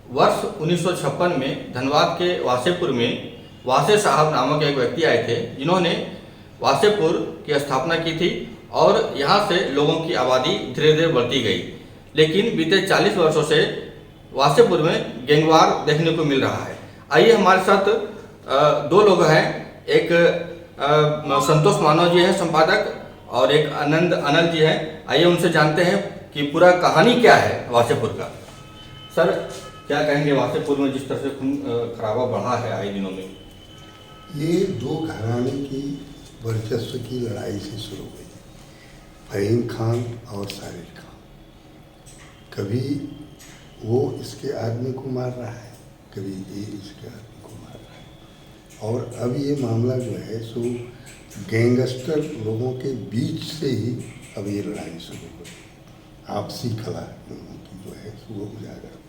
वर्ष 1956 में धनबाद के वासेपुर में वासे साहब नामक एक व्यक्ति आए थे, जिन्होंने वासेपुर की स्थापना की थी और यहाँ से लोगों की आबादी धीरे धीरे बढ़ती गई। लेकिन बीते 40 वर्षों से वासेपुर में गैंगवार देखने को मिल रहा है। आइए हमारे साथ दो लोग हैं, एक संतोष मानव जी हैं संपादक और एक अनल जी हैं। आइए उनसे जानते हैं कि पूरा कहानी क्या है वासेपुर का। सर, क्या कहेंगे वासेपुर में जिस तरह से खून खराबा बढ़ा है आए दिनों में? ये दो घराने की वर्चस्व की लड़ाई से शुरू हुई, फहीम खान और सारिर खान। कभी वो इसके आदमी को मार रहा है, कभी ये इसके आदमी को मार रहा है। और अब ये मामला जो है सो गैंगस्टर लोगों के बीच से ही अब ये लड़ाई शुरू हुई। आपसी कला लोगों की जो है सो वो उजागर हुई।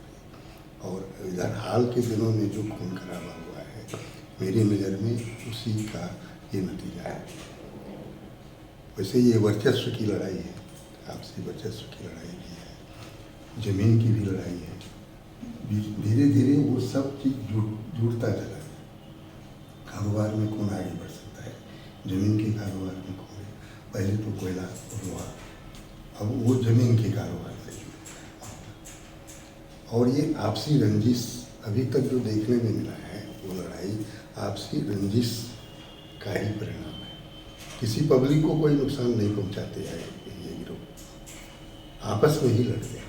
और इधर हाल के दिनों में जो खून खराबा हुआ है, मेरी नज़र में उसी का ये नतीजा है। वैसे ये वर्चस्व की लड़ाई है, आपसी वर्चस्व की लड़ाई भी है, जमीन की भी लड़ाई है। धीरे धीरे वो सब चीज़ जुड़ता चला है। कारोबार में कौन आगे बढ़ सकता है, जमीन के कारोबार में कौन है? पहले तो कोयला और लोहा, अब वो जमीन के कारोबार से जुड़ा। और ये आपसी रंजिश अभी तक जो देखने में मिला है, वो लड़ाई आपसी रंजिश का ही परिणाम है। किसी पब्लिक को कोई नुकसान नहीं पहुंचाते हैं ये गिरोह, आपस में ही लड़ते हैं।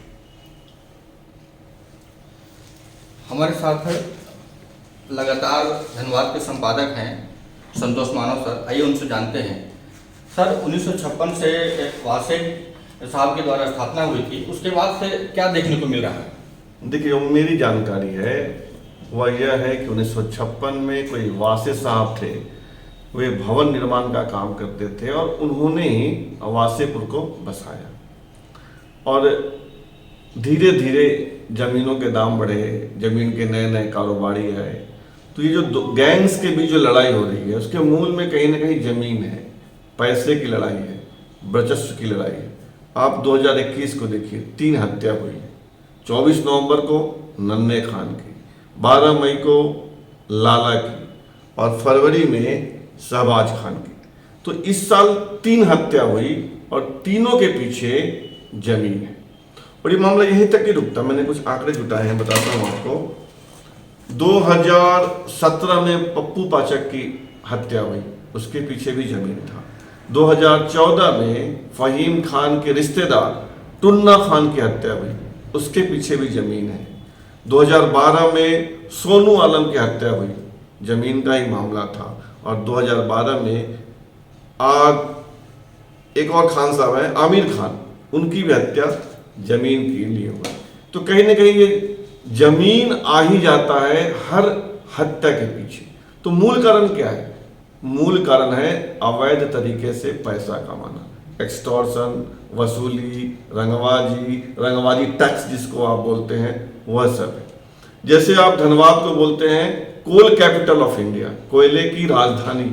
हमारे साथ लगातार धनबाद के संपादक हैं संतोष मानव सर। आइए उनसे जानते हैं। सर, 1956 से वासे साहब के द्वारा स्थापना हुई थी, उसके बाद से क्या देखने को मिल रहा है? देखिए, मेरी जानकारी है वह यह है कि 1956 में कोई वासे साहब थे, वे भवन निर्माण का काम करते थे और उन्होंने ही वासेपुर को बसाया। और धीरे धीरे ज़मीनों के दाम बढ़े, ज़मीन के नए नए कारोबारी आए। तो ये जो गैंग्स के बीच जो लड़ाई हो रही है, उसके मूल में कहीं ना कहीं ज़मीन है, पैसे की लड़ाई है, वर्चस्व की लड़ाई है। आप 2021 को देखिए, 3 हत्या हुई है। 24 नवंबर को नन्हे खान की, 12 मई को लाला की और फरवरी में शहबाज खान की। तो इस साल 3 हत्या हुई और तीनों के पीछे जमीन है। और ये मामला यहीं तक ही रुकता। मैंने कुछ आंकड़े जुटाए हैं, बताता हूँ आपको। 2017 में पप्पू पाचक की हत्या हुई, उसके पीछे भी जमीन था। 2014 में फहीम खान के रिश्तेदार टुन्ना खान की हत्या हुई, उसके पीछे भी जमीन है। 2012 में सोनू आलम की हत्या हुई, जमीन का ही मामला था। और 2012 में एक और खान साहब हैं, आमिर खान, उनकी भी हत्या जमीन के लिए हुआ। तो कहीं ना कहीं ये जमीन आ ही जाता है हर हत्या के पीछे। तो मूल कारण क्या है? मूल कारण है अवैध तरीके से पैसा कमाना, एक्सटॉर्शन, वसूली, रंगबाजी टैक्स जिसको आप बोलते हैं, वह सब है। जैसे आप धनबाद को बोलते हैं कोल कैपिटल ऑफ इंडिया, कोयले की राजधानी,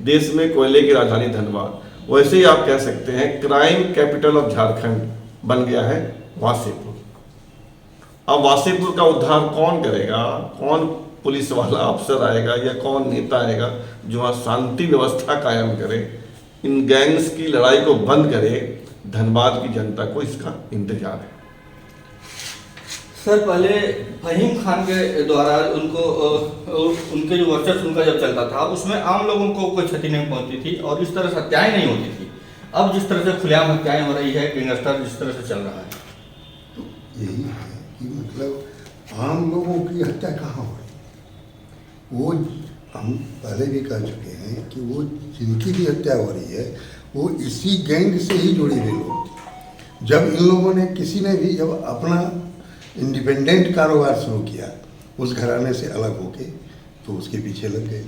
देश में कोयले की राजधानी धनबाद, वैसे ही आप कह सकते हैं क्राइम कैपिटल ऑफ झारखंड बन गया है वासेपुर। अब वासेपुर का उद्धार कौन करेगा? कौन पुलिस वाला अफसर आएगा या कौन नेता आएगा जो वहाँ शांति व्यवस्था कायम करे, इन गैंग्स की लड़ाई को बंद करे? धनबाद की जनता को इसका इंतजार है। सर, पहले फहीम खान के द्वारा उनके जो वर्चस्व उनका जब चलता था, उसमें आम लोगों को कोई क्षति नहीं पहुंचती थी और इस तरह से हत्याएं नहीं होती थी। अब जिस तरह से खुलेआम हत्याएं हो रही है, गैंगस्टर जिस तरह से चल रहा है, तो यही है कि मतलब आम लोगों की हत्या कहाँ हो रही? वो हम पहले भी कह चुके हैं कि वो जिनकी भी हत्या हो रही है वो इसी गैंग से ही जुड़े हुए लोग थे। जब इन लोगों ने, किसी ने भी जब अपना इंडिपेंडेंट कारोबार शुरू किया उस घराने से अलग होके, तो उसके पीछे लग गए।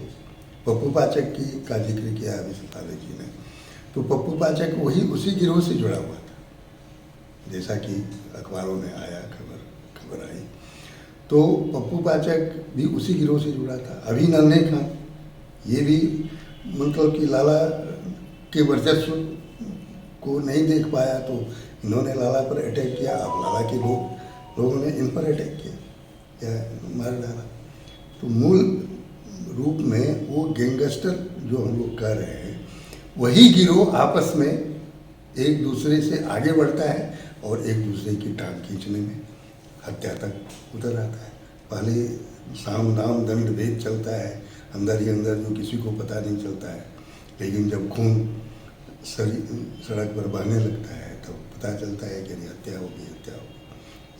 पप्पू पाचक की का जिक्र किया अभी संपादक जी ने, तो पप्पू पाचक वही उसी गिरोह से जुड़ा हुआ था, जैसा कि अखबारों में आया, खबर आई। तो पप्पू पाचक भी उसी गिरोह से जुड़ा था। अभी नन्हे खान, ये भी मतलब कि लाला के वर्चस्व को नहीं देख पाया, तो इन्होंने लाला पर अटैक किया। अब लाला के लोग लोगों ने इन पर अटैक किया या मार डाला। तो मूल रूप में वो गैंगस्टर जो हम लोग कर रहे हैं, वही गिरोह आपस में एक दूसरे से आगे बढ़ता है और एक दूसरे की टांग खींचने में हत्या तक उतर आता है। पहले साम दाम दंड भेद चलता है अंदर ही अंदर, जो किसी को पता नहीं चलता है, लेकिन जब खून सड़क पर बहने लगता है तो पता चलता है कि हत्या होगी, हत्या होगी।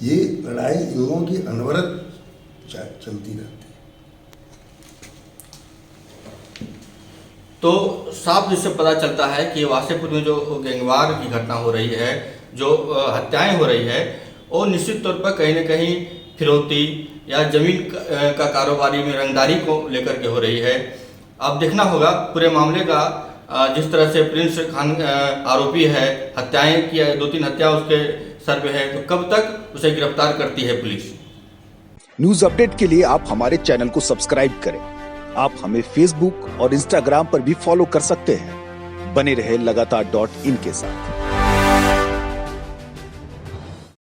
ये लड़ाई इन लोगों की अनवरत चलती रहती है। तो साफ जिससे पता चलता है कि वासेपुर में जो गैंगवार की घटना हो रही है, जो हत्याएं हो रही है, वो निश्चित तौर पर कहीं न कहीं फिरौती या जमीन का कारोबारी में रंगदारी को लेकर के हो रही है। अब देखना होगा पूरे मामले का, जिस तरह से प्रिंस खान आरोपी है, हत्याएं किया, 2-3 हत्या उसके सर पे है, तो कब तक उसे गिरफ्तार करती है पुलिस। न्यूज अपडेट के लिए आप हमारे चैनल को सब्सक्राइब करें। आप हमें फेसबुक और इंस्टाग्राम पर भी फॉलो कर सकते हैं। बने रहे लगातार .in के साथ।